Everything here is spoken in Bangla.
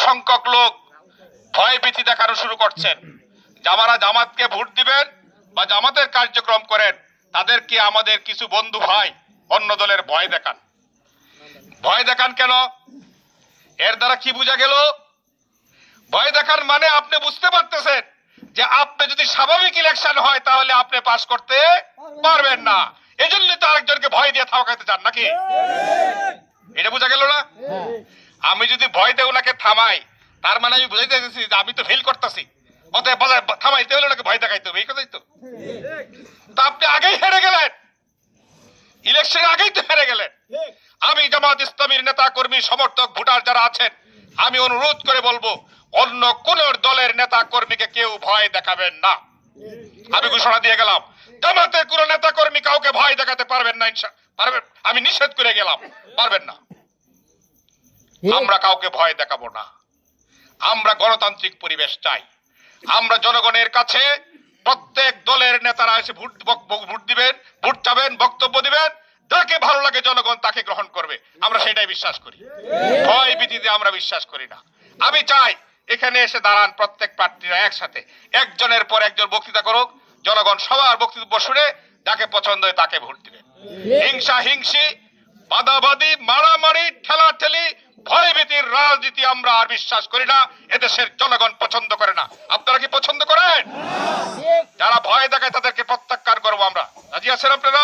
সংখ্যক লোক ভয়ভীতি দেখানো শুরু করছেন। যারা জামাতকে ভোট দিবেন বা জামাতের কার্যক্রম করেন তাদেরকে আমাদের কিছু বন্ধু ভাই অন্য দলের ভয় দেখান। ভয় দেখান কেন? এর দ্বারা কি বোঝা গেল? ভয় দেখান মানে আপনি বুঝতে পারতেছেন যে আপনি যদি স্বাভাবিক ইলেকশন হয় তাহলে আপনি পাস করতে পারবেন না, এজন্য তো আরেকজনকে ভয় দিয়ে থামাইতে চান নাকি? এটা বোঝা গেল না? আমি যদি ভয় দিয়ে ওনাকে থামাই তার মানে আমি বুঝাইতে চাইছি যে আমি তো ফেল করতেছি, অতএব থামাইতে হলে ওনাকে ভয় দেখাইতে হবে, এই কথাই তো। তা আপনি আগেই হেরে গেলেন, ইলেকশনের আগেই তো হেরে গেলেন। আমি জামাত ইসলামীর নেতা কর্মী সমর্থক ভোটার যারা আছেন আমি অনুরোধ করে বলবো অন্য কোন দলের নেতা কর্মীকে কেউ ভয় দেখাবেন না। আমি ঘোষণা দিয়ে গেলাম জামাতের কোন নেতা কর্মী কাউকে ভয় দেখাতে পারবেন না, পারবেন, আমি নিষেধ করে গেলাম, পারবেন না। আমরা কাউকে ভয় দেখাবো না। আমরা গণতান্ত্রিক পরিবেশ চাই। আমরা জনগণের কাছে প্রত্যেক দলের নেতারা এসে ভোট দিবেন, ভোট চাবেন, বক্তব্য দিবেন, যাকে ভালো লাগে জনগণ তাকে গ্রহণ করবে, আমরা সেটাই বিশ্বাস করি। ভয় ভীতিতে আমরা বিশ্বাস করি না। আমি চাই এখানে এসে দাঁড়ান প্রত্যেক প্রার্থীরা একসাথে একজনের পর একজন বক্তৃতা করুক, জনগণ সবার বক্তব্য শুনে যাকে পছন্দ হয় তাকে ভোট দিবেন। হিংসা হিংসি, বাদাবাদি, মারামারি, ঠেলাঠেলি, ভয়ভীতির রাজনীতি আমরা আর বিশ্বাস করি না, এদেশের জনগণ পছন্দ করে না। আপনারা কি পছন্দ করেন? যারা ভয় দেখায় তাদেরকে প্রত্যাখ্যান করবো আমরা। রাজি আছেন আপনারা?